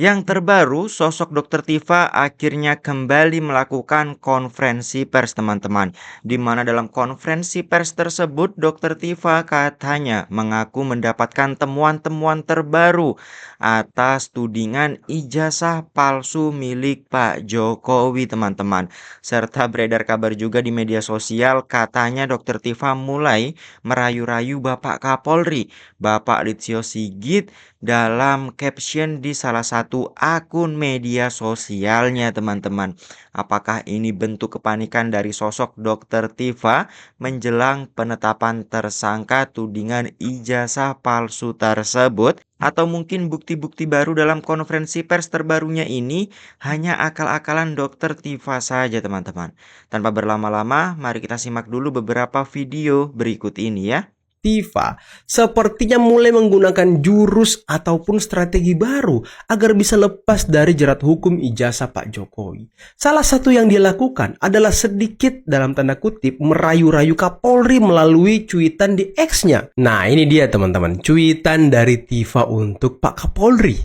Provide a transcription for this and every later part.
Yang terbaru, sosok Dr. Tifa akhirnya kembali melakukan konferensi pers teman-teman. Di mana dalam konferensi pers tersebut, Dr. Tifa katanya mengaku mendapatkan temuan-temuan terbaru atas tudingan ijazah palsu milik Pak Jokowi teman-teman. Serta beredar kabar juga di media sosial katanya Dr. Tifa mulai merayu-rayu Bapak Kapolri, Bapak Listio Sigit dalam caption di salah satu akun media sosialnya teman-teman. Apakah ini bentuk kepanikan dari sosok Dr. Tifa menjelang penetapan tersangka tudingan ijazah palsu tersebut? Atau mungkin bukti-bukti baru dalam konferensi pers terbarunya ini hanya akal-akalan Dr. Tifa saja teman-teman. Tanpa berlama-lama, mari kita simak dulu beberapa video berikut ini ya. Tifa sepertinya mulai menggunakan jurus ataupun strategi baru agar bisa lepas dari jerat hukum ijazah Pak Jokowi. Salah satu yang dia lakukan adalah sedikit dalam tanda kutip merayu-rayu Kapolri melalui cuitan di X-nya. Nah ini dia teman-teman, cuitan dari Tifa untuk Pak Kapolri.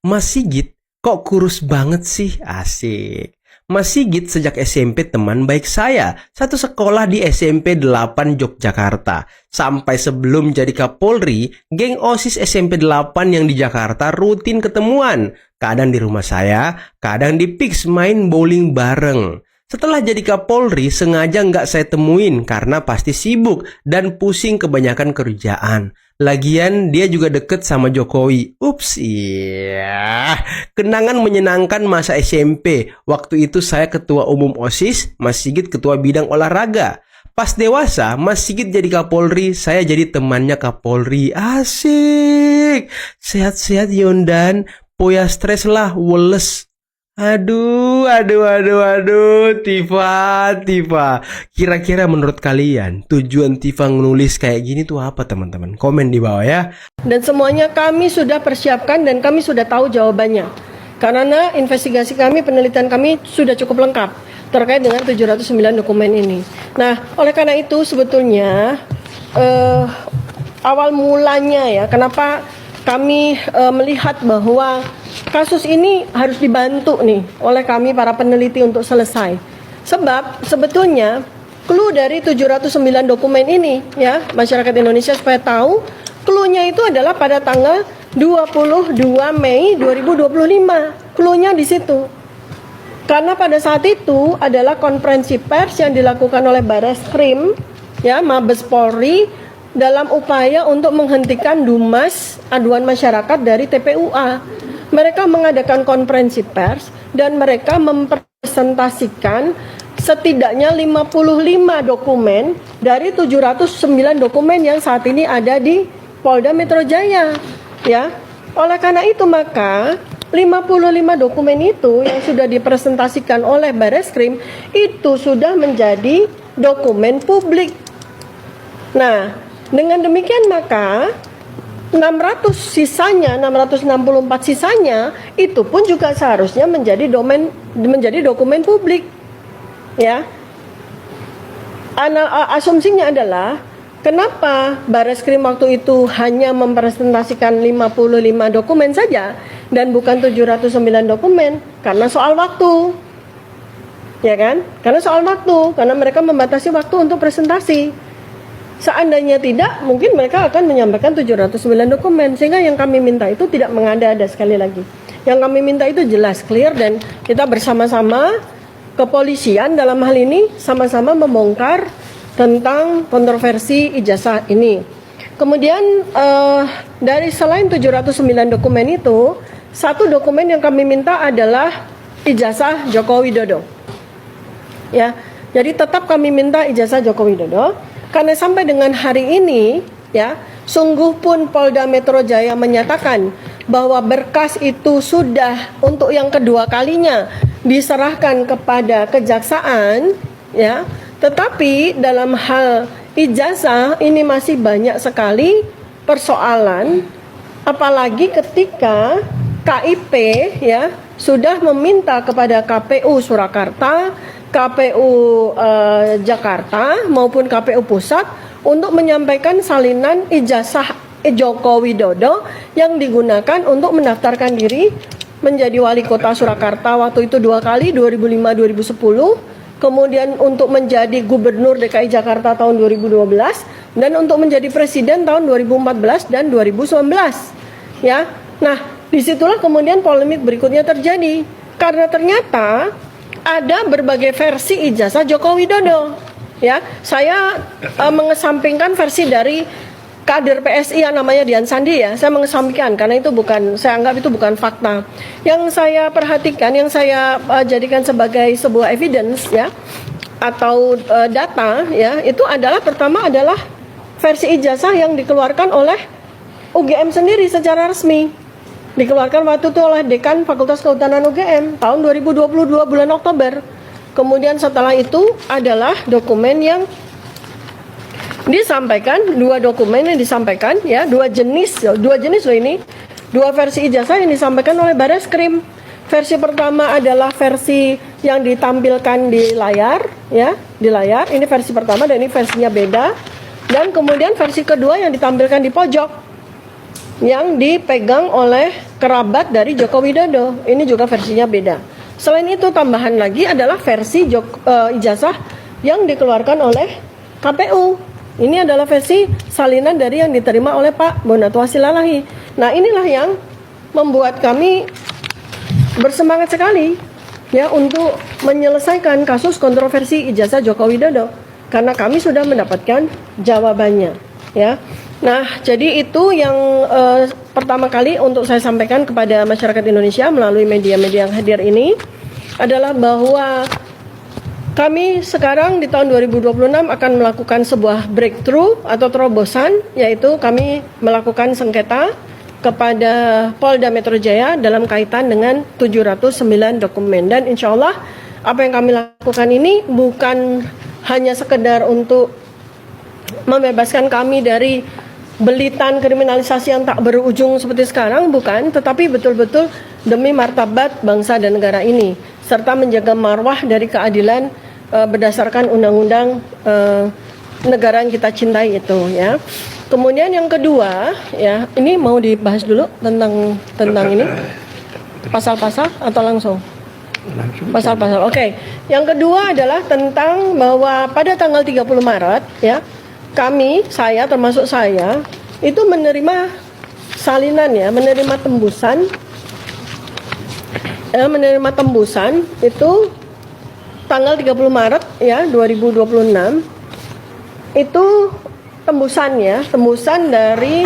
Mas Sigit, kok kurus banget sih? Asik. Mas Sigit sejak SMP teman baik saya, satu sekolah di SMP 8 Yogyakarta. Sampai sebelum jadi Kapolri, geng OSIS SMP 8 yang di Jakarta rutin ketemuan. Kadang di rumah saya, kadang di PIX main bowling bareng. Setelah jadi Kapolri, sengaja nggak saya temuin karena pasti sibuk dan pusing kebanyakan kerjaan. Lagian dia juga deket sama Jokowi. Ups, iya. Kenangan menyenangkan masa SMP. Waktu itu saya ketua umum OSIS, Mas Sigit ketua bidang olahraga. Pas dewasa, Mas Sigit jadi Kapolri, saya jadi temannya Kapolri. Asik. Sehat-sehat Yondan. Poya stres lah, woles. Aduh, Tifa. Kira-kira menurut kalian tujuan Tifa menulis kayak gini tuh apa teman-teman? Komen di bawah ya. Dan semuanya kami sudah persiapkan dan kami sudah tahu jawabannya. Karena investigasi kami, penelitian kami sudah cukup lengkap terkait dengan 709 dokumen ini. Nah, oleh karena itu sebetulnya awal mulanya ya, kenapa kami melihat bahwa kasus ini harus dibantu nih oleh kami para peneliti untuk selesai. Sebab sebetulnya clue dari 709 dokumen ini ya, masyarakat Indonesia supaya tahu, clue-nya itu adalah pada tanggal 22 Mei 2025. Clue-nya di situ. Karena pada saat itu adalah konferensi pers yang dilakukan oleh Bareskrim ya, Mabes Polri dalam upaya untuk menghentikan dumas aduan masyarakat dari TPUA. Mereka mengadakan konferensi pers dan mereka mempresentasikan setidaknya 55 dokumen dari 709 dokumen yang saat ini ada di Polda Metro Jaya ya. Oleh karena itu maka 55 dokumen itu yang sudah dipresentasikan oleh Bareskrim itu sudah menjadi dokumen publik. Nah, dengan demikian maka 664 sisanya itu pun juga seharusnya menjadi dokumen publik. Ya. Asumsinya adalah kenapa Bareskrim waktu itu hanya mempresentasikan 55 dokumen saja dan bukan 709 dokumen? Karena soal waktu. Ya kan? Karena soal waktu, karena mereka membatasi waktu untuk presentasi. Seandainya tidak, mungkin mereka akan menyampaikan 709 dokumen. Sehingga yang kami minta itu tidak mengada-ada sekali lagi. Yang kami minta itu jelas, clear, dan kita bersama-sama kepolisian dalam hal ini sama-sama membongkar tentang kontroversi ijazah ini. Kemudian dari selain 709 dokumen itu, satu dokumen yang kami minta adalah ijazah Joko Widodo. Ya, jadi tetap kami minta ijazah Joko Widodo. Karena sampai dengan hari ini, ya, sungguh pun Polda Metro Jaya menyatakan bahwa berkas itu sudah untuk yang kedua kalinya diserahkan kepada kejaksaan, ya. Tetapi dalam hal ijazah ini masih banyak sekali persoalan, apalagi ketika KIP, ya, sudah meminta kepada KPU Surakarta, KPU Jakarta maupun KPU Pusat untuk menyampaikan salinan ijazah Joko Widodo yang digunakan untuk mendaftarkan diri menjadi wali kota Surakarta waktu itu 2 kali, 2005-2010. Kemudian untuk menjadi gubernur DKI Jakarta tahun 2012 dan untuk menjadi presiden tahun 2014 dan 2019. Ya. Nah, disitulah kemudian polemik berikutnya terjadi karena ternyata ada berbagai versi ijazah Joko Widodo. Ya, saya mengesampingkan versi dari kader PSI yang namanya Dian Sandi ya, saya mengesampingkan karena itu bukan, saya anggap itu bukan fakta. Yang saya perhatikan, yang saya jadikan sebagai sebuah evidence ya atau data ya, itu adalah pertama adalah versi ijazah yang dikeluarkan oleh UGM sendiri secara resmi. Dikeluarkan waktu itu oleh Dekan Fakultas Kehutanan UGM tahun 2022 bulan Oktober. Kemudian setelah itu adalah dokumen yang disampaikan, 2 dokumen yang disampaikan ya, 2 jenis loh ini, 2 versi ijazah yang disampaikan oleh Bareskrim. Versi pertama adalah versi yang ditampilkan di layar ya, di layar. Ini versi pertama dan ini versinya beda. Dan kemudian versi kedua yang ditampilkan di pojok yang dipegang oleh kerabat dari Joko Widodo. Ini juga versinya beda. Selain itu tambahan lagi adalah versi ijazah yang dikeluarkan oleh KPU. Ini adalah versi salinan dari yang diterima oleh Pak Bonato Hasilalahi. Nah, inilah yang membuat kami bersemangat sekali ya untuk menyelesaikan kasus kontroversi ijazah Joko Widodo karena kami sudah mendapatkan jawabannya ya. Nah, jadi itu yang pertama kali untuk saya sampaikan kepada masyarakat Indonesia melalui media-media yang hadir ini adalah bahwa kami sekarang di tahun 2026 akan melakukan sebuah breakthrough atau terobosan, yaitu kami melakukan sengketa kepada Polda Metro Jaya dalam kaitan dengan 709 dokumen. Dan insya Allah apa yang kami lakukan ini bukan hanya sekedar untuk membebaskan kami dari belitan kriminalisasi yang tak berujung seperti sekarang, bukan, tetapi betul-betul demi martabat bangsa dan negara ini, serta menjaga marwah dari keadilan berdasarkan undang-undang negara yang kita cintai itu ya. Kemudian yang kedua ya, ini mau dibahas dulu tentang ini pasal-pasal atau langsung? Pasal-pasal. Oke. Yang kedua adalah tentang bahwa pada tanggal 30 Maret ya, saya termasuk saya itu menerima salinan ya, menerima tembusan itu tanggal 30 Maret ya 2026 itu tembusan dari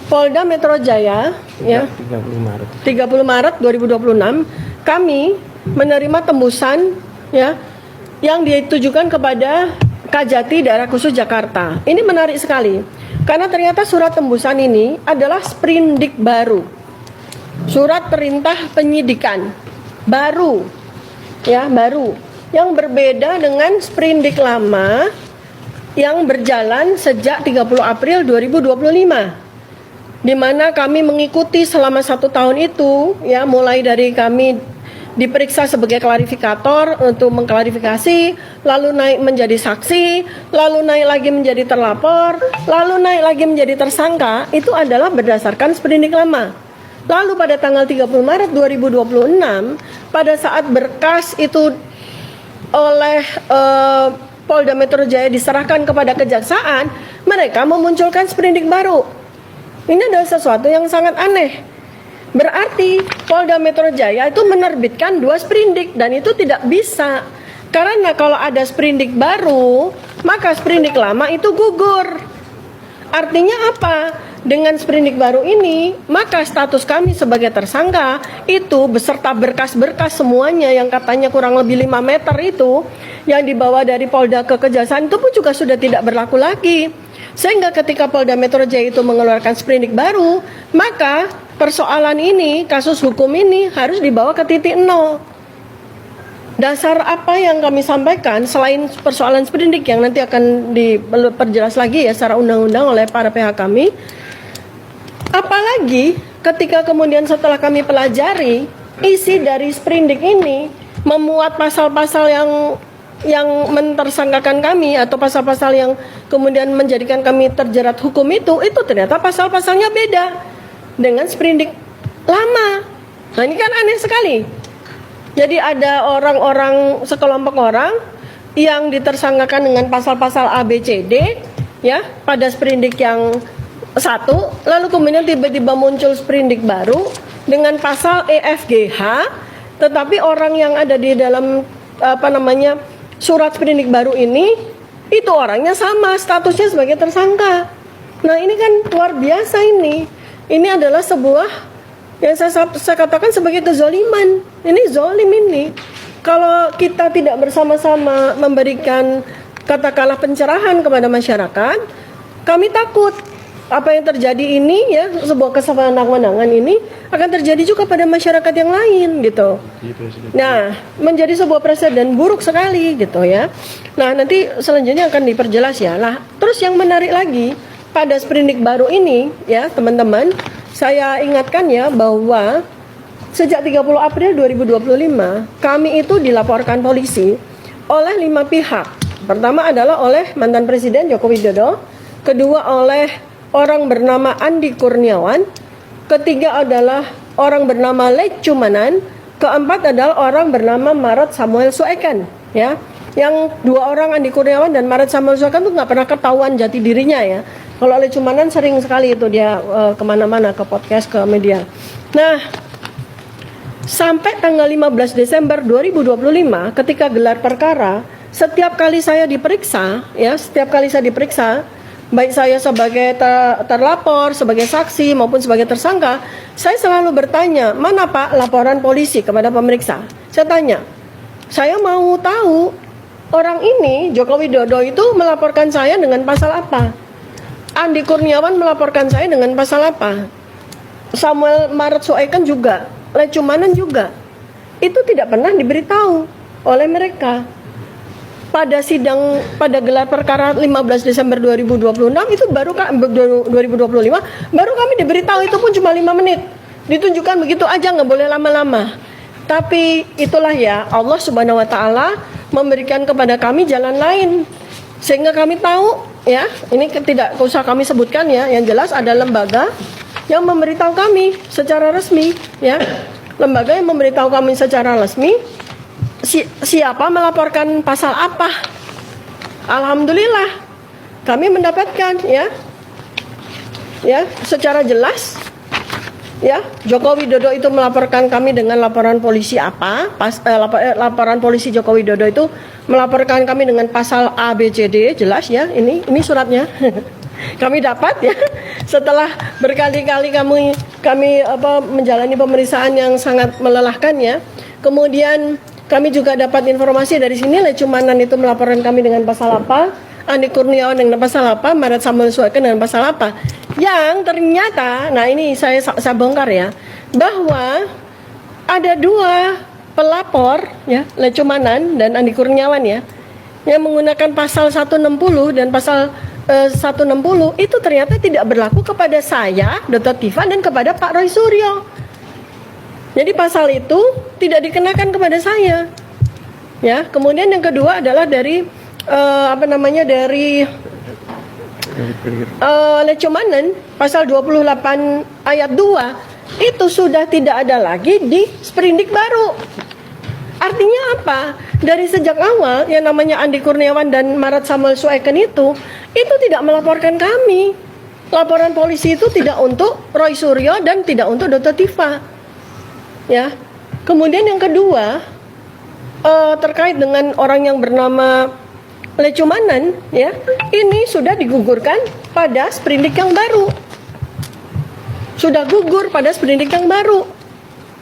Polda Metro Jaya ya 30 Maret 2026 kami menerima tembusan ya yang ditujukan kepada Kajati Daerah Khusus Jakarta. Ini menarik sekali karena ternyata surat tembusan ini adalah sprindik baru, surat perintah penyidikan baru ya, baru yang berbeda dengan sprindik lama yang berjalan sejak 30 April 2025, di mana kami mengikuti selama 1 tahun itu ya, mulai dari kami diperiksa sebagai klarifikator untuk mengklarifikasi, lalu naik menjadi saksi, lalu naik lagi menjadi terlapor, lalu naik lagi menjadi tersangka. Itu adalah berdasarkan sprindik lama. Lalu pada tanggal 30 Maret 2026 pada saat berkas itu oleh Polda Metro Jaya diserahkan kepada kejaksaan, mereka memunculkan sprindik baru. Ini adalah sesuatu yang sangat aneh. Berarti Polda Metro Jaya itu menerbitkan 2 sprindik dan itu tidak bisa. Karena kalau ada sprindik baru, maka sprindik lama itu gugur. Artinya apa? Dengan sprindik baru ini, maka status kami sebagai tersangka itu beserta berkas-berkas semuanya yang katanya kurang lebih 5 meter itu yang dibawa dari Polda ke Kejaksaan itu pun juga sudah tidak berlaku lagi. Sehingga ketika Polda Metro Jaya itu mengeluarkan sprindik baru, maka persoalan ini, kasus hukum ini harus dibawa ke titik nol. Dasar apa yang kami sampaikan selain persoalan sprindik yang nanti akan diperjelas lagi ya secara undang-undang oleh para pihak kami. Apalagi ketika kemudian setelah kami pelajari isi dari sprindik ini memuat pasal-pasal yang mentersangkakan kami atau pasal-pasal yang kemudian menjadikan kami terjerat hukum itu ternyata pasal-pasalnya beda dengan sprindik lama. Nah ini kan aneh sekali. Jadi ada orang-orang, sekelompok orang yang ditersangkakan dengan pasal-pasal A, B, C, D, ya, pada sprindik yang satu, lalu kemudian tiba-tiba muncul sprindik baru dengan pasal E, F, G, H, tetapi orang yang ada di dalam surat sprindik baru ini, itu orangnya sama, statusnya sebagai tersangka. Nah ini kan luar biasa ini. Ini adalah sebuah yang saya katakan sebagai kezoliman. Ini zolim ini. Kalau kita tidak bersama-sama memberikan katakanlah pencerahan kepada masyarakat, kami takut apa yang terjadi ini, ya, sebuah kesewenang-wenangan ini akan terjadi juga pada masyarakat yang lain gitu. Nah, menjadi sebuah presiden buruk sekali gitu ya. Nah, nanti selanjutnya akan diperjelas ya. Nah, terus yang menarik lagi pada sprindik baru ini ya, teman-teman, saya ingatkan ya bahwa sejak 30 April 2025 kami itu dilaporkan polisi oleh 5 pihak. Pertama adalah oleh mantan Presiden Joko Widodo, kedua oleh orang bernama Andi Kurniawan, ketiga adalah orang bernama Lek Cumanan, keempat adalah orang bernama Maret Samuel Sueken ya. Yang dua orang Andi Kurniawan dan Maret Samuel Sueken itu nggak pernah ketahuan jati dirinya ya. Kalau Lek Cumanan sering sekali itu dia kemana-mana, ke podcast, ke media. Nah, sampai tanggal 15 Desember 2025 ketika gelar perkara, setiap kali saya diperiksa, baik saya sebagai terlapor, sebagai saksi maupun sebagai tersangka, saya selalu bertanya, mana Pak laporan polisi kepada pemeriksa? Saya tanya, saya mau tahu orang ini, Joko Widodo itu melaporkan saya dengan pasal apa? Andi Kurniawan melaporkan saya dengan pasal apa? Samuel Maret Sueken juga, Lek Cumanan juga. Itu tidak pernah diberitahu oleh mereka. Pada sidang, pada gelar perkara 15 Desember 2026 itu baru 2025 baru kami diberitahu, itu pun cuma 5 menit. Ditunjukkan begitu aja, nggak boleh lama-lama. Tapi itulah ya, Allah Subhanahu wa taala memberikan kepada kami jalan lain sehingga kami tahu ya, ini tidak usah kami sebutkan ya, yang jelas ada lembaga yang memberitahu kami secara resmi ya. Lembaga yang memberitahu kami secara resmi siapa melaporkan pasal apa. Alhamdulillah kami mendapatkan ya secara jelas ya, Joko Widodo itu melaporkan kami dengan laporan polisi apa, laporan polisi Joko Widodo itu melaporkan kami dengan pasal A, B, C, D, jelas ya, ini suratnya. Kami dapat ya, setelah berkali-kali kami menjalani pemeriksaan yang sangat melelahkan ya. Kemudian kami juga dapat informasi dari sini, Lek Cumanan itu melaporkan kami dengan pasal apa, Andi Kurniawan dengan pasal apa, Maret Samuel Sueken dengan pasal apa. Yang ternyata, nah ini saya bongkar ya, bahwa ada 2 pelapor ya, Lek Cumanan dan Andi Kurniawan ya, yang menggunakan pasal 160 dan pasal 160 itu ternyata tidak berlaku kepada saya, Dr. Tifa, dan kepada Pak Roy Suryo. Jadi pasal itu tidak dikenakan kepada saya. Ya, kemudian yang kedua adalah dari Lek Cumanan pasal 28 ayat 2 itu sudah tidak ada lagi di sprindik baru. Artinya apa? Dari sejak awal yang namanya Andi Kurniawan dan Maret Samuel Sueken itu tidak melaporkan kami. Laporan polisi itu tidak untuk Roy Suryo dan tidak untuk Dr. Tifa. Ya. Kemudian yang kedua terkait dengan orang yang bernama Lek Cumanan ya, ini sudah digugurkan pada sprindik yang baru. Sudah gugur pada sprindik yang baru.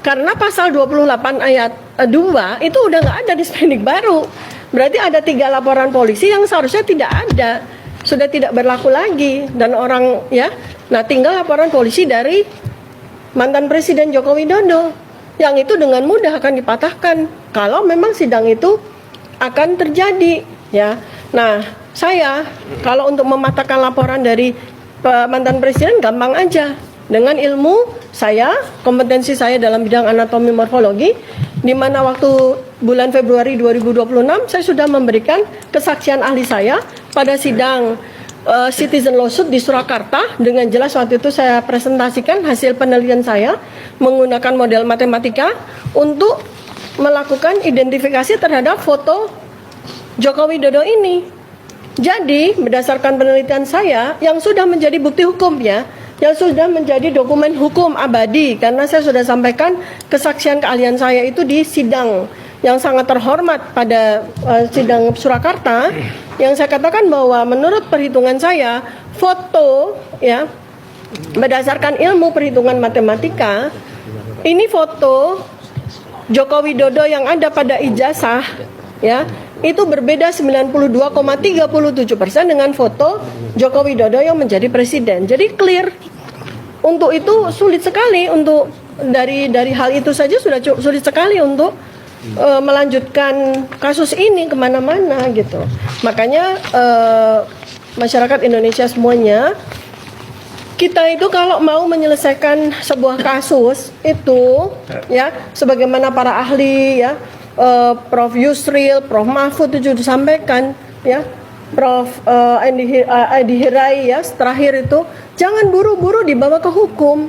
Karena pasal 28 ayat 2 itu udah nggak ada di sprindik baru. Berarti ada 3 laporan polisi yang seharusnya tidak ada, sudah tidak berlaku lagi. Dan orang ya, nah tinggal laporan polisi dari mantan Presiden Joko Widodo, yang itu dengan mudah akan dipatahkan kalau memang sidang itu akan terjadi ya. Nah saya kalau untuk mematahkan laporan dari mantan Presiden gampang aja. Dengan ilmu saya, kompetensi saya dalam bidang anatomi morfologi, di mana waktu bulan Februari 2026 saya sudah memberikan kesaksian ahli saya pada sidang citizen lawsuit di Surakarta. Dengan jelas waktu itu saya presentasikan hasil penelitian saya menggunakan model matematika untuk melakukan identifikasi terhadap foto Joko Widodo ini. Jadi berdasarkan penelitian saya yang sudah menjadi bukti hukum ya, yang sudah menjadi dokumen hukum abadi, karena saya sudah sampaikan kesaksian keahlian saya itu di sidang yang sangat terhormat pada sidang Surakarta, yang saya katakan bahwa menurut perhitungan saya foto ya berdasarkan ilmu perhitungan matematika, ini foto Joko Widodo yang ada pada ijazah ya itu berbeda 92,37% dengan foto Joko Widodo yang menjadi presiden. Jadi clear. Untuk itu sulit sekali untuk dari hal itu saja sudah sulit sekali untuk melanjutkan kasus ini kemana-mana gitu. Makanya masyarakat Indonesia semuanya, kita itu kalau mau menyelesaikan sebuah kasus itu ya sebagaimana para ahli ya, Prof Yusril, Prof Mahfud itu disampaikan ya, Prof Edi Hirai ya terakhir itu, jangan buru-buru dibawa ke hukum,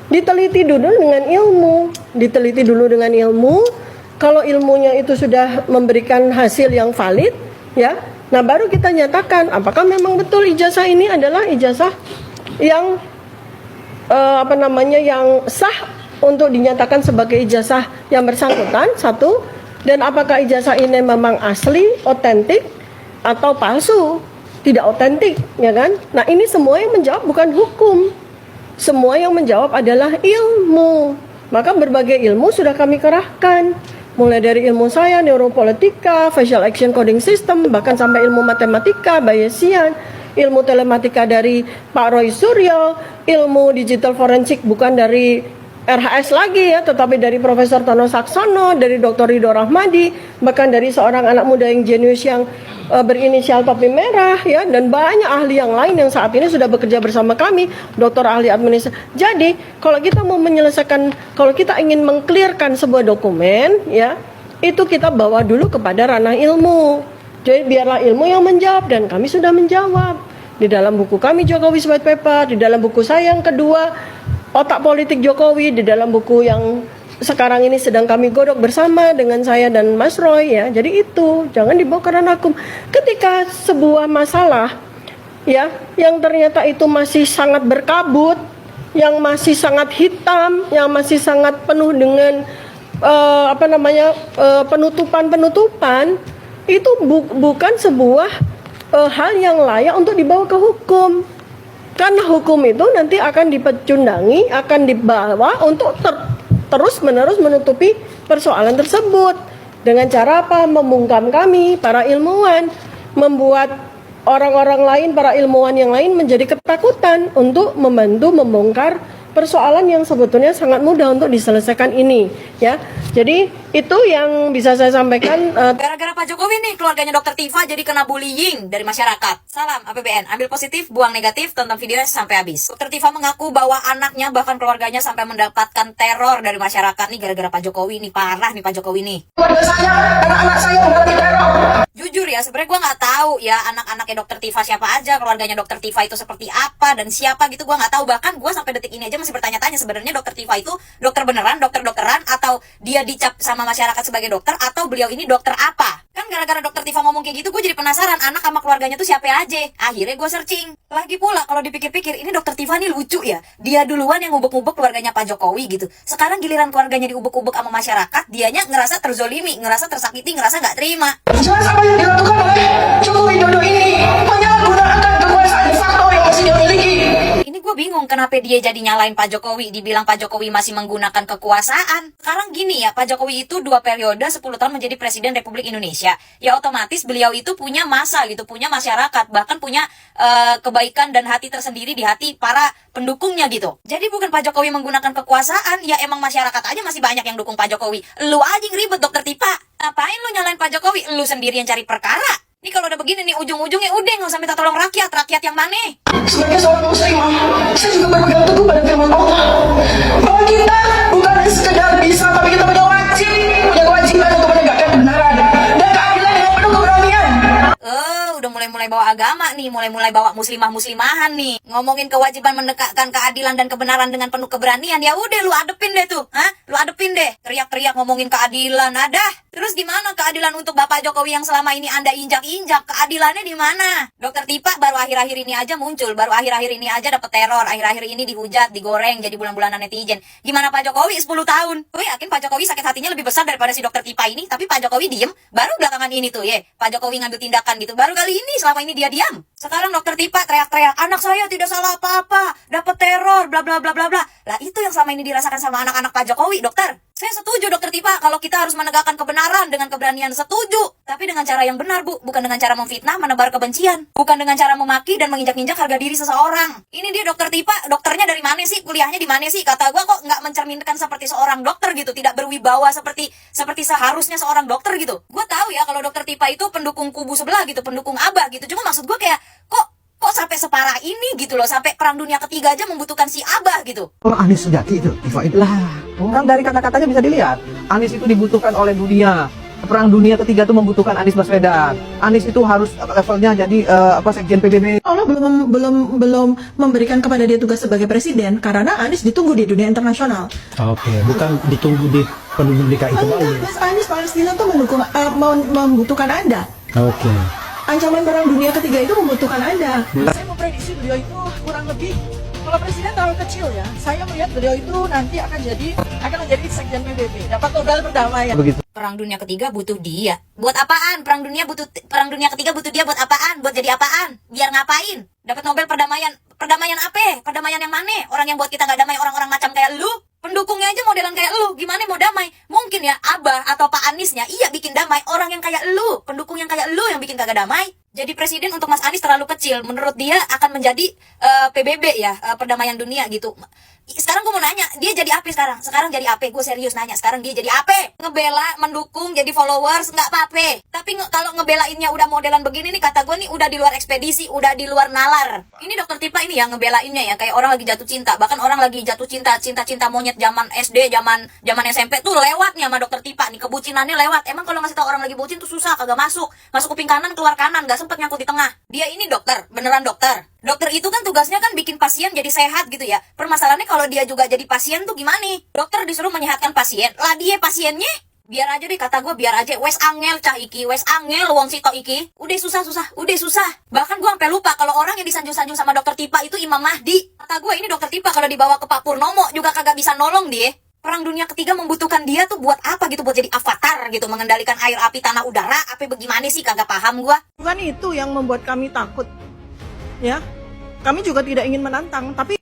diteliti dulu dengan ilmu, diteliti dulu dengan ilmu. Kalau ilmunya itu sudah memberikan hasil yang valid ya, nah baru kita nyatakan apakah memang betul ijazah ini adalah ijazah yang yang sah untuk dinyatakan sebagai ijazah yang bersangkutan, satu, dan apakah ijazah ini memang asli, otentik atau palsu, tidak otentik, ya kan? Nah, ini semua yang menjawab bukan hukum. Semua yang menjawab adalah ilmu. Maka berbagai ilmu sudah kami kerahkan. Mulai dari ilmu saya, neuropolitika, facial action coding system, bahkan sampai ilmu matematika, Bayesian, ilmu telematika dari Pak Roy Suryo, ilmu digital forensik bukan dari RHS lagi ya, tetapi dari Profesor Tono Saksono, dari Dr. Ridho Rahmadi, bahkan dari seorang anak muda yang jenius yang berinisial topi merah ya, dan banyak ahli yang lain yang saat ini sudah bekerja bersama kami, doktor ahli administrasi. Jadi kalau kita mau menyelesaikan, kalau kita ingin mengclearkan sebuah dokumen ya, itu kita bawa dulu kepada ranah ilmu. Jadi biarlah ilmu yang menjawab, dan kami sudah menjawab di dalam buku kami Jokowi's White Paper, di dalam buku saya yang kedua Otak Politik Jokowi, di dalam buku yang sekarang ini sedang kami godok bersama dengan saya dan Mas Roy ya. Jadi itu jangan dibawa ke ranah hukum. Ketika sebuah masalah ya yang ternyata itu masih sangat berkabut, yang masih sangat hitam, yang masih sangat penuh dengan penutupan-penutupan, itu bukan sebuah hal yang layak untuk dibawa ke hukum. Karena hukum itu nanti akan dipecundangi, akan dibawa untuk terus-menerus menutupi persoalan tersebut. Dengan cara apa? Membungkam kami, para ilmuwan, membuat orang-orang lain, para ilmuwan yang lain menjadi ketakutan untuk membantu membongkar persoalan yang sebetulnya sangat mudah untuk diselesaikan ini ya. Jadi itu yang bisa saya sampaikan. Gara-gara Pak Jokowi nih keluarganya Dokter Tifa jadi kena bullying dari masyarakat. Salam APBN, ambil positif, buang negatif, tonton videonya sampai habis. Dokter Tifa mengaku bahwa anaknya bahkan keluarganya sampai mendapatkan teror dari masyarakat nih gara-gara Pak Jokowi nih, parah nih Pak Jokowi nih. Keluarga saya, anak-anak saya mengalami teror. Jujur ya, sebenarnya gue nggak tahu ya anak-anaknya Dokter Tifa siapa aja, keluarganya Dokter Tifa itu seperti apa dan siapa gitu, gue nggak tahu. Bahkan gue sampai detik ini aja masih bertanya-tanya sebenarnya Dokter Tifa itu dokter beneran, dokter-dokteran, atau dia dicap sama masyarakat sebagai dokter, atau beliau ini dokter apa? Kan gara-gara Dokter Tifa ngomong kayak gitu, gue jadi penasaran anak sama keluarganya tuh siapa aja. Akhirnya gue searching. Lagi pula kalau dipikir-pikir, ini Dokter Tifa nih lucu ya. Dia duluan yang ngubek-ngubek keluarganya Pak Jokowi gitu. Sekarang giliran keluarganya diubek-ubek sama masyarakat, dianya ngerasa terzolimi, ngerasa tersakiti, ngerasa nggak terima. Jelas apa yang dilakukan oleh Joko Widodo ini menyalahgunakan kekuasaan de facto yang masih dia miliki. Ini gue bingung kenapa dia jadi nyalain Pak Jokowi, dibilang Pak Jokowi masih menggunakan kekuasaan. Sekarang gini ya, Pak Jokowi itu 2 periode 10 tahun menjadi Presiden Republik Indonesia. Ya otomatis beliau itu punya massa gitu, punya masyarakat, bahkan punya kebaikan dan hati tersendiri di hati para pendukungnya gitu. Jadi bukan Pak Jokowi menggunakan kekuasaan, ya emang masyarakat aja masih banyak yang dukung Pak Jokowi. Lu aja yang ribet Dokter Tifa. Ngapain lu nyalain Pak Jokowi? Lu sendiri yang cari perkara. Ini kalau udah begini nih ujung-ujungnya udah nggak usah minta tolong rakyat yang mana? Sebagai seorang muslimah, saya juga berpegang teguh pada firman Allah bahwa kita bukan sekedar bisa, tapi kita punya kewajiban untuk menegakkan kebenaran dan keadilan dengan penuh keberanian. Udah mulai bawa agama lama nih, mulai-mulai bawa muslimah-muslimahan nih, ngomongin kewajiban menegakkan keadilan dan kebenaran dengan penuh keberanian. Ya udah lu adepin deh tuh, lu adepin deh, teriak-teriak ngomongin keadilan. Ada. Terus gimana keadilan untuk Bapak Jokowi yang selama ini Anda injak-injak? Keadilannya di mana? Dokter Tipa baru akhir-akhir ini aja muncul, baru akhir-akhir ini aja dapat teror, akhir-akhir ini dihujat, digoreng jadi bulan-bulanan netizen. Gimana Pak Jokowi 10 tahun? Gue yakin Pak Jokowi sakit hatinya lebih besar daripada si Dokter Tipa ini, tapi Pak Jokowi diem, baru belakangan ini tuh Pak Jokowi ngambil tindakan gitu, baru kali ini, selama ini dia diam. Sekarang Dokter Tipa teriak-teriak, anak saya tidak salah apa-apa, dapat teror, bla bla bla bla bla. Lah itu yang selama ini dirasakan sama anak-anak Pak Jokowi, dokter. Saya setuju Dokter Tipa kalau kita harus menegakkan kebenaran dengan keberanian, setuju. Tapi dengan cara yang benar, Bu. Bukan dengan cara memfitnah, menebar kebencian. Bukan dengan cara memaki dan menginjak-injak harga diri seseorang. Ini dia Dokter Tipa, dokternya dari mana sih? Kuliahnya di mana sih? Kata gua kok nggak mencerminkan seperti seorang dokter gitu. Tidak berwibawa seperti seharusnya seorang dokter gitu. Gua tahu ya kalau Dokter Tipa itu pendukung kubu sebelah gitu, pendukung Abah gitu. Cuma maksud gua kayak, kok sampai separah ini gitu loh, sampai perang dunia ketiga aja membutuhkan si Abah gitu. Orang Anies sejati itu, lah. Kan dari kata-katanya bisa dilihat, Anies itu dibutuhkan oleh dunia. Perang dunia ketiga itu membutuhkan Anies Baswedan. Anies itu harus levelnya jadi sekjen PBB. Allah belum memberikan kepada dia tugas sebagai presiden karena Anies ditunggu di dunia internasional. Oke, bukan ditunggu di penduduk DKI kembali. Mas Anies Palestina tuh membutuhkan Anda. Oke. Ancaman perang dunia ketiga itu membutuhkan Anda. Saya memprediksi beliau itu kurang lebih, kalau presiden terlalu kecil ya, saya melihat beliau itu nanti akan menjadi sekjen PBB, dapat Nobel perdamaian. Begitu. Perang dunia ketiga butuh dia. Buat apaan? Perang dunia ketiga butuh dia buat apaan? Buat jadi apaan? Biar ngapain? Dapat Nobel perdamaian. Perdamaian apa? Perdamaian yang mana? Orang yang buat kita nggak damai, orang-orang macam kayak lu. Pendukungnya aja modelan kayak lu, gimana mau damai? Mungkin ya Abah atau Pak Aniesnya iya bikin damai, orang yang kayak lu, pendukung yang kayak lu yang bikin kagak damai. Jadi presiden untuk Mas Anies terlalu kecil. Menurut dia akan menjadi PBB ya, perdamaian dunia gitu. Sekarang gue mau nanya, dia jadi apa sekarang? Sekarang jadi apa? Gue serius nanya, sekarang dia jadi apa? Ngebela, mendukung, jadi followers, nggak apa-apa. Tapi kalau ngebelainnya udah modelan begini nih, kata gue nih udah di luar ekspedisi, udah di luar nalar. Ini Dokter Tipa ini yang ngebelainnya ya, kayak orang lagi jatuh cinta. Bahkan orang lagi jatuh cinta monyet zaman SD, zaman SMP tuh lewat nih sama Dokter Tipa nih, kebucinannya lewat. Emang kalau ngasih tau orang lagi bucin tuh susah, kagak masuk kuping kanan, keluar kanan, nggak sempet nyangkut di tengah. Dia ini dokter, beneran dokter. Dokter itu kan tugasnya kan bikin pasien jadi sehat gitu ya. Permasalahannya kalau dia juga jadi pasien tuh gimana nih? Dokter disuruh menyehatkan pasien, lah dia pasiennya? Biar aja deh, kata gue biar aja. Wes angel cah iki, wes angel wong sito iki. Udah susah. Bahkan gue sampai lupa kalau orang yang disanjung-sanjung sama Dokter Tipa itu Imam Mahdi. Kata gue ini Dokter Tipa kalau dibawa ke Pak Purnomo juga kagak bisa nolong dia. Perang dunia ketiga membutuhkan dia tuh buat apa gitu? Buat jadi avatar gitu, mengendalikan air, api, tanah, udara. Apa bagaimana sih? Kagak paham gue. Bukan itu yang membuat kami takut. Ya. Kami juga tidak ingin menantang, tapi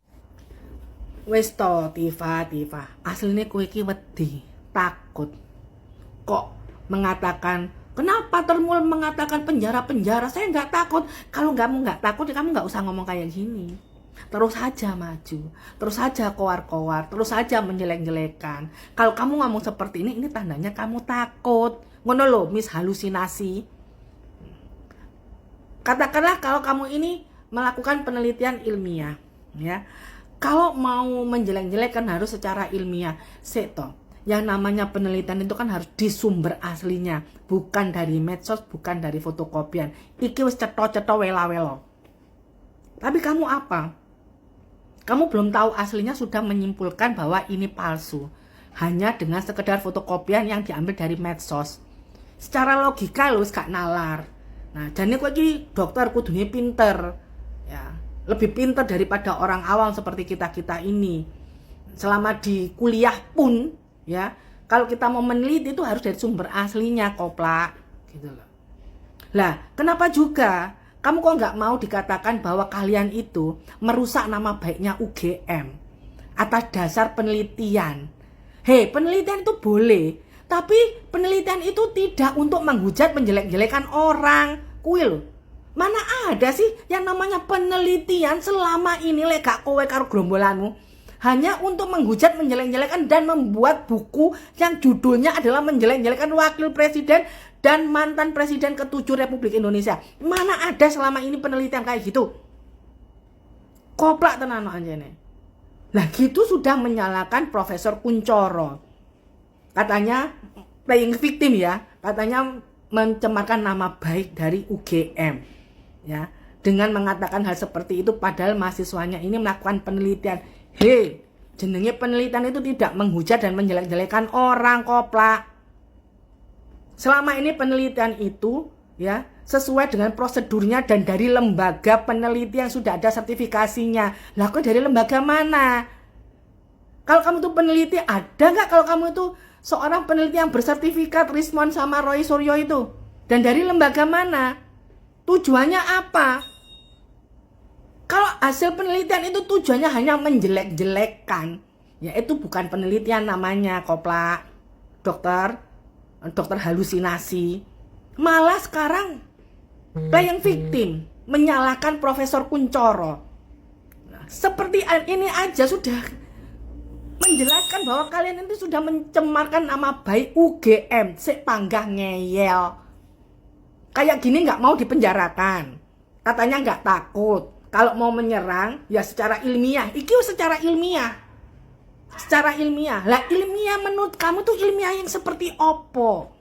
Wes to, Tifa. Aslinya kowe iki wedi, takut. Kok mengatakan, kenapa Termul mengatakan penjara? Saya nggak takut. Kalau kamu nggak takut, kamu nggak usah ngomong kayak gini. Terus saja maju, terus saja koar-koar, terus saja menjelek-jelekan. Kalau kamu ngomong seperti ini tandanya kamu takut. Ngono lho, mis halusinasi. Katakanlah kalau kamu ini melakukan penelitian ilmiah, ya. Kalau mau menjelek-jelekan harus secara ilmiah. Seto, yang namanya penelitian itu kan harus di sumber aslinya, bukan dari medsos, bukan dari fotokopian. Iki wis ceto-ceto wela-welo. Tapi kamu apa? Kamu belum tahu aslinya sudah menyimpulkan bahwa ini palsu. Hanya dengan sekedar fotokopian yang diambil dari medsos. Secara logika lu gak nalar. Nah, jadi kok iki dokter kudunya pinter. Ya, lebih pinter daripada orang awam seperti kita-kita ini. Selama di kuliah pun, ya, kalau kita mau meneliti itu harus dari sumber aslinya, koplak, gitu loh. Lah, kenapa juga kamu kok nggak mau dikatakan bahwa kalian itu merusak nama baiknya UGM atas dasar penelitian? Hei, penelitian itu boleh, tapi penelitian itu tidak untuk menghujat, menjelek-jelekan orang. Kuil, mana ada sih yang namanya penelitian selama ini lek gak kowe karo grombolanmu hanya untuk menghujat, menjelek-jelekan dan membuat buku yang judulnya adalah menjelek-jelekan wakil presiden dan mantan presiden ke-7 Republik Indonesia. Mana ada selama ini penelitian kayak gitu? Koplak tenan anjene. Lah gitu sudah menyalahkan Profesor Kuncoro. Katanya playing victim ya, katanya mencemarkan nama baik dari UGM. Ya. dengan mengatakan hal seperti itu padahal mahasiswanya ini melakukan penelitian. Hei, jenenge penelitian itu tidak menghujat dan menjelek-jelekan orang, Koplak. Selama ini penelitian itu ya sesuai dengan prosedurnya dan dari lembaga penelitian sudah ada sertifikasinya. Lah kok dari lembaga mana? Kalau kamu tuh peneliti, ada nggak kalau kamu itu seorang peneliti yang bersertifikat Rismon sama Roy Suryo itu? Dan dari lembaga mana? Tujuannya apa? Kalau hasil penelitian itu tujuannya hanya menjelek-jelekkan, ya itu bukan penelitian namanya, Koplak. Dokter halusinasi. Malah sekarang playing victim, menyalahkan Profesor Kuncoro. Nah, seperti ini aja sudah menjelaskan bahwa kalian itu sudah mencemarkan nama baik UGM. Sik panggah ngeyel. Kayak gini nggak mau dipenjarakan. Katanya nggak takut. Kalau mau menyerang, ya secara ilmiah. Iki secara ilmiah. Secara ilmiah. Lah ilmiah menurut kamu tuh ilmiah yang seperti opo?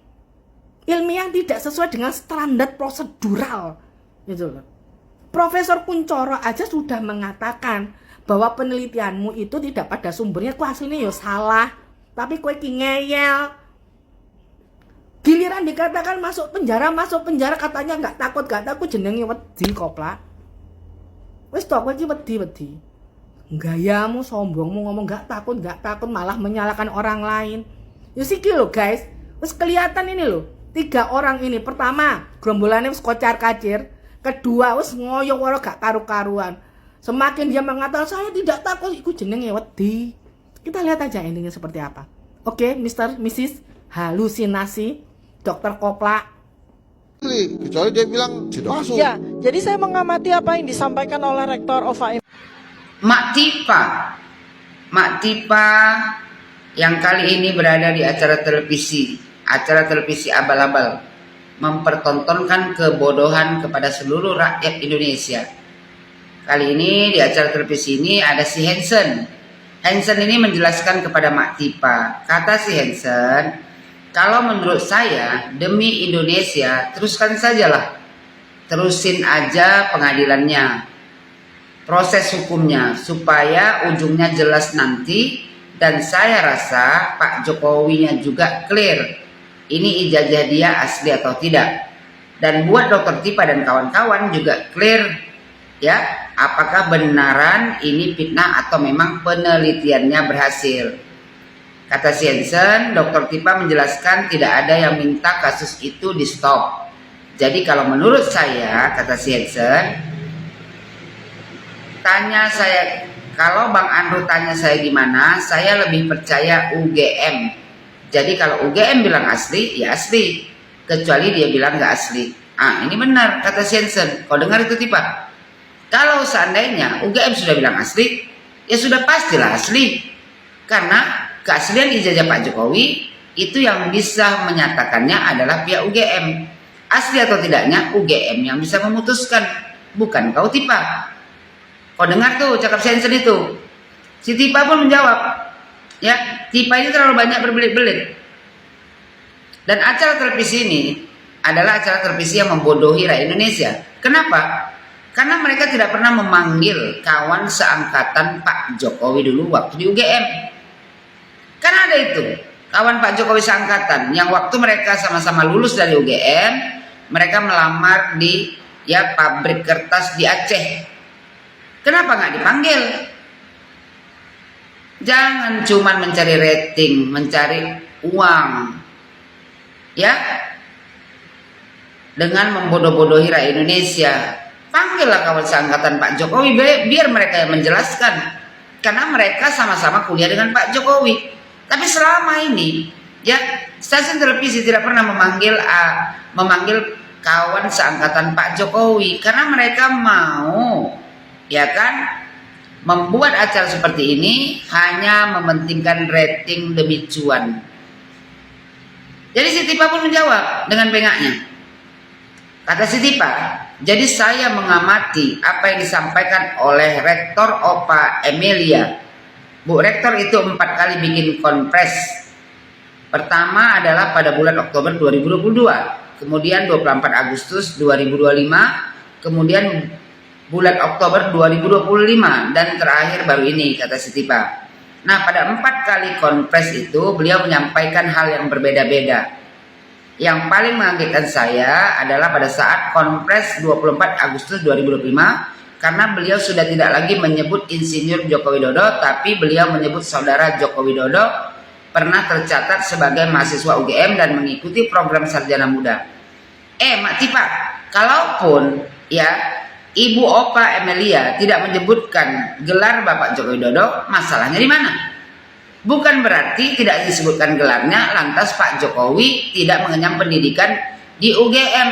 Ilmiah yang tidak sesuai dengan standar prosedural. Gitu loh. Profesor Kuncoro aja sudah mengatakan bahwa penelitianmu itu tidak pada sumbernya. Kok aslinya ya salah. Tapi kue ki ngeyel. Giliran dikatakan masuk penjara katanya nggak takut jenenge wedi, Koplak. Wes tok kowe iki wedi-wedi. Gayamu, sombongmu ngomong nggak takut malah menyalahkan orang lain. Ya siki lho guys, wes kelihatan ini loh. 3 orang ini, pertama gerombolannya wes kocar-kacir, kedua wes ngoyo waro gak karu-karuan. Semakin dia mengatakan saya tidak takut, iku jenenge wedi. Kita lihat aja endingnya seperti apa. Oke, Mr. Mrs. Halusinasi, Dr. Koplak. Kecuali dia bilang tidak masuk. Ya, jadi saya mengamati apa yang disampaikan oleh Rektor OVM. Mak Tipa yang kali ini berada di acara televisi abal-abal, mempertontonkan kebodohan kepada seluruh rakyat Indonesia. Kali ini di acara televisi ini ada si Hansen. Hansen ini menjelaskan kepada Mak Tipa. Kata si Hansen, kalau menurut saya, demi Indonesia, teruskan sajalah. Terusin aja pengadilannya, proses hukumnya, supaya ujungnya jelas nanti. Dan saya rasa Pak Jokowinya juga clear. Ini ijazah dia asli atau tidak. Dan buat Dr. Tipa dan kawan-kawan juga clear. Ya, apakah benaran ini fitnah atau memang penelitiannya berhasil. Kata si Hansen, Dr. Tipa menjelaskan tidak ada yang minta kasus itu di stop. Jadi kalau menurut saya, kata si Hansen, kalau Bang Andrew tanya saya gimana, saya lebih percaya UGM. Jadi kalau UGM bilang asli, ya asli. Kecuali dia bilang nggak asli. Ini benar, kata si Hansen. Kau dengar itu Tipa? Kalau seandainya UGM sudah bilang asli, ya sudah pastilah asli. Karena keaslian ijazah Pak Jokowi itu yang bisa menyatakannya adalah pihak UGM. Asli atau tidaknya UGM yang bisa memutuskan, bukan kau Tipa. Kau dengar tuh cakap Hansen itu. Si Tipa pun menjawab, ya Tipa ini terlalu banyak berbelit-belit. Dan acara televisi ini adalah acara televisi yang membodohi rakyat Indonesia. Kenapa? Karena mereka tidak pernah memanggil kawan seangkatan Pak Jokowi dulu waktu di UGM. Kan ada itu kawan Pak Jokowi seangkatan yang waktu mereka sama-sama lulus dari UGM, mereka melamar di pabrik kertas di Aceh. Kenapa nggak dipanggil? Jangan cuma mencari rating, mencari uang, ya, dengan membodoh-bodohi rakyat Indonesia. Panggillah kawan seangkatan Pak Jokowi biar mereka yang menjelaskan, karena mereka sama-sama kuliah dengan Pak Jokowi. Tapi selama ini, ya, stasiun televisi tidak pernah memanggil kawan seangkatan Pak Jokowi karena mereka mau, ya kan, membuat acara seperti ini hanya mementingkan rating demi cuan. Jadi si Tipa pun menjawab dengan bengaknya. Kata si Tipa, jadi saya mengamati apa yang disampaikan oleh Rektor Opa Emilia. Bu Rektor itu 4 kali bikin konpres. Pertama adalah pada bulan Oktober 2022, kemudian 24 Agustus 2025, kemudian bulan Oktober 2025 dan terakhir baru ini, kata Sitipa. Nah, pada 4 kali konfres itu beliau menyampaikan hal yang berbeda-beda. Yang paling mengagetkan saya adalah pada saat konfres 24 Agustus 2025, karena beliau sudah tidak lagi menyebut Insinyur Joko Widodo, tapi beliau menyebut Saudara Joko Widodo pernah tercatat sebagai mahasiswa UGM dan mengikuti program sarjana muda. Mak Tipa, kalaupun ya Ibu Opa Emilia tidak menyebutkan gelar Bapak Joko Widodo, masalahnya di mana? Bukan berarti tidak disebutkan gelarnya, lantas Pak Jokowi tidak mengenyam pendidikan di UGM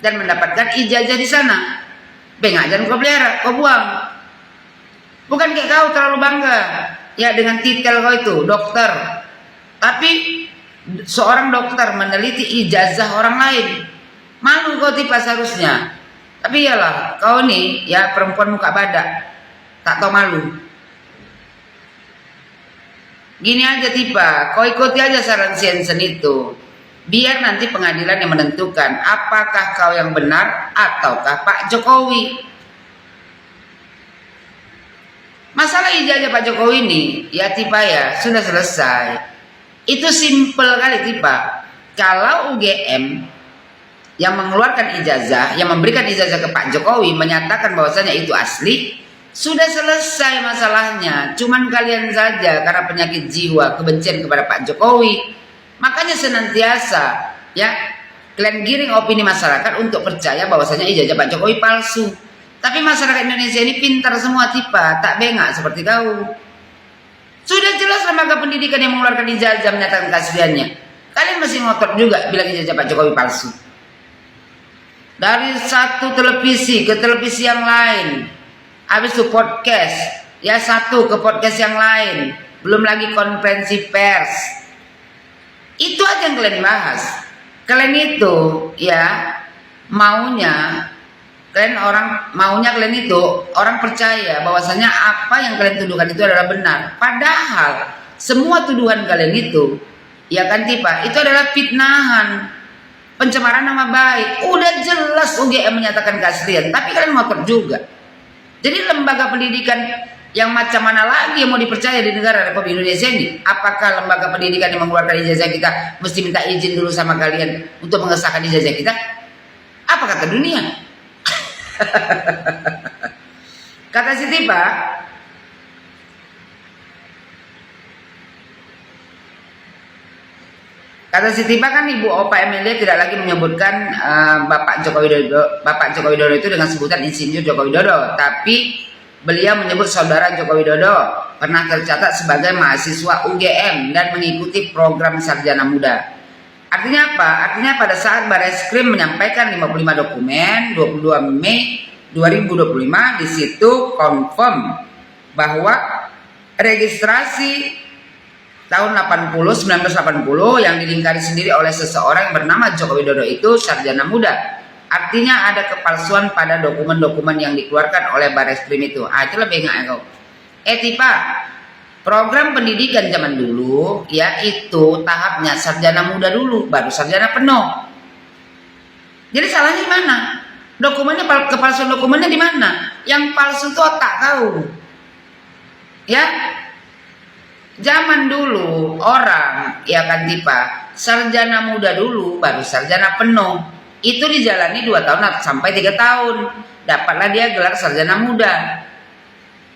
dan mendapatkan ijazah di sana. Bengak jangan kau pelihara, kau buang. Bukan kayak kau terlalu bangga ya dengan titel kau itu, dokter. Tapi seorang dokter meneliti ijazah orang lain. Malu kau Tipa seharusnya. Tapi iyalah, kau nih ya perempuan muka badak, tak tahu malu. Gini aja Tipa, kau ikuti aja saran Jensen itu. Biar nanti pengadilan yang menentukan apakah kau yang benar ataukah Pak Jokowi. Masalah ijazah Pak Jokowi ini, ya Tipa ya, sudah selesai. Itu simple kali Tipa. Kalau UGM yang mengeluarkan ijazah, yang memberikan ijazah ke Pak Jokowi menyatakan bahwasanya itu asli, sudah selesai masalahnya. Cuman kalian saja karena penyakit jiwa kebencian kepada Pak Jokowi, makanya senantiasa ya kalian giring opini masyarakat untuk percaya bahwasanya ijazah Pak Jokowi palsu. Tapi masyarakat Indonesia ini pintar semua Tipa, tak bengak seperti kau. Sudah jelas lembaga pendidikan yang mengeluarkan ijazah menyatakan keasliannya. Kalian masih ngotot juga bilang ijazah Pak Jokowi palsu. Dari satu televisi ke televisi yang lain, habis itu podcast, ya satu ke podcast yang lain, belum lagi konferensi pers. Itu aja yang kalian bahas. Kalian itu ya maunya kalian itu orang percaya bahwasanya apa yang kalian tuduhkan itu adalah benar. Padahal semua tuduhan kalian itu ya kan Tipa, itu adalah fitnahan, pencemaran nama baik. Udah jelas UGM menyatakan keaslian, tapi kalian ngotot juga. Jadi lembaga pendidikan yang macam mana lagi yang mau dipercaya di negara Republik Indonesia ini? Apakah lembaga pendidikan yang mengeluarkan ijazah kita mesti minta izin dulu sama kalian untuk mengesahkan ijazah kita? Apa kata dunia? Kata Siti Pak, kan Ibu Opa Emilia tidak lagi menyebutkan Bapak Joko Widodo itu dengan sebutan Insinyur Joko Widodo, tapi beliau menyebut Saudara Joko Widodo pernah tercatat sebagai mahasiswa UGM dan mengikuti program sarjana muda. Artinya apa? Artinya pada saat Bareskrim menyampaikan 55 dokumen 22 Mei 2025, di situ confirm bahwa registrasi tahun 1980 yang dilingkari sendiri oleh seseorang yang bernama Joko Widodo itu sarjana muda. Artinya ada kepalsuan pada dokumen-dokumen yang dikeluarkan oleh Bareskrim itu. Itu lebih enggak kau. Tipa, program pendidikan zaman dulu ya itu tahapnya sarjana muda dulu, baru sarjana penuh. Jadi salahnya di mana? Dokumennya, kepalsuan dokumennya di mana? Yang palsu itu otak kau. Ya, zaman dulu orang ya kan Tipa, sarjana muda dulu, baru sarjana penuh. Itu dijalani 2 tahun sampai 3 tahun. Dapatlah dia gelar sarjana muda.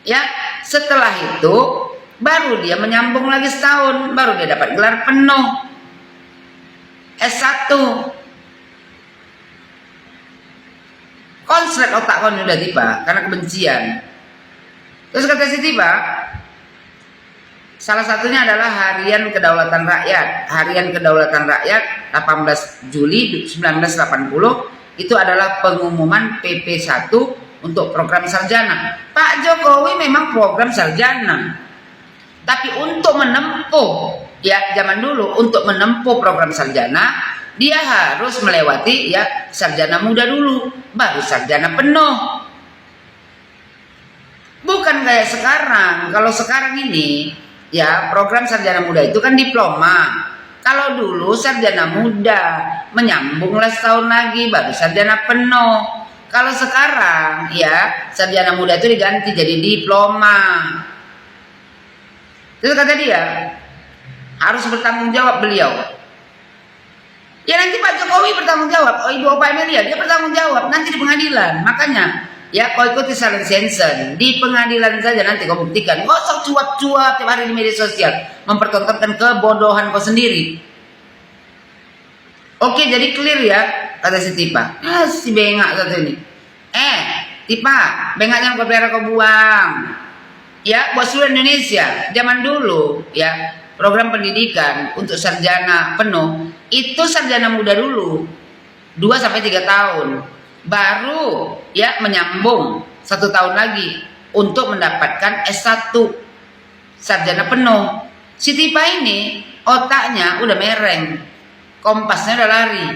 Ya, setelah itu baru dia menyambung lagi setahun, baru dia dapat gelar penuh S1. Konslet otak kau udah Tipa karena kebencian. Terus kata si Tipa, salah satunya adalah Harian Kedaulatan Rakyat. Harian Kedaulatan Rakyat 18 Juli 1980 itu adalah pengumuman PP1 untuk program sarjana. Pak Jokowi memang program sarjana. Tapi untuk menempuh ya zaman dulu untuk menempuh program sarjana dia harus melewati ya sarjana muda dulu, baru sarjana penuh. Bukan kayak sekarang. Kalau sekarang ini ya program sarjana muda itu kan diploma. Kalau dulu sarjana muda menyambunglah setahun lagi baru sarjana penuh. Kalau sekarang ya sarjana muda itu diganti jadi diploma. Terus kata dia harus bertanggung jawab beliau. Ya nanti Pak Jokowi bertanggung jawab, Ibu Opa Emilia dia bertanggung jawab nanti di pengadilan. Makanya ya kau ikuti silent sentence di pengadilan saja nanti kau buktikan. Kau sok cuap-cuap tiap hari di media sosial mempertontonkan kebodohan kau sendiri. Oke jadi clear ya kata si Tipa. Si bengak satu ini. Tipa, bengaknya kau pelihara kau buang. Ya buat seluruh Indonesia zaman dulu ya program pendidikan untuk sarjana penuh itu sarjana muda dulu 2-3 tahun baru ya menyambung 1 tahun lagi untuk mendapatkan S1 sarjana penuh. Si Tipa ini otaknya udah mereng, kompasnya udah lari.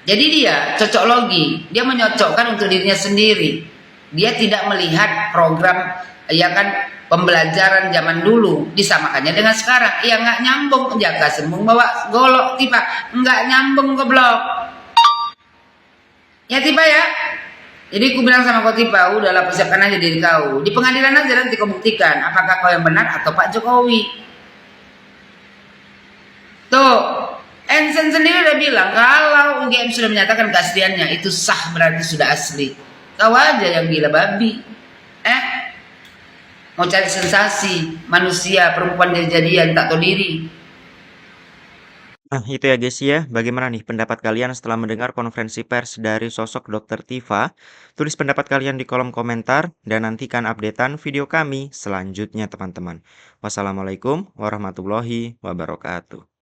Jadi dia cocok logi, dia menyocokkan untuk dirinya sendiri. Dia tidak melihat program ya kan pembelajaran zaman dulu disamakannya dengan sekarang. Ya nggak nyambung, jaga sembung bawa golok Tipa, nggak nyambung goblok. Ya Tipa ya. Jadi aku bilang sama kau Tipa, udahlah persiapkan aja diri kau. Di pengadilan aja nanti kau buktikan apakah kau yang benar atau Pak Jokowi. Tuh, Ensen sendiri udah bilang kalau UGM sudah menyatakan keasliannya itu sah berarti sudah asli. Kau aja yang gila babi. Mau cari sensasi manusia perempuan jadi-jadian tak tahu diri. Nah, itu ya guys ya. Bagaimana nih pendapat kalian setelah mendengar konferensi pers dari sosok Dr. Tifa? Tulis pendapat kalian di kolom komentar dan nantikan updatean video kami selanjutnya teman-teman. Wassalamualaikum warahmatullahi wabarakatuh.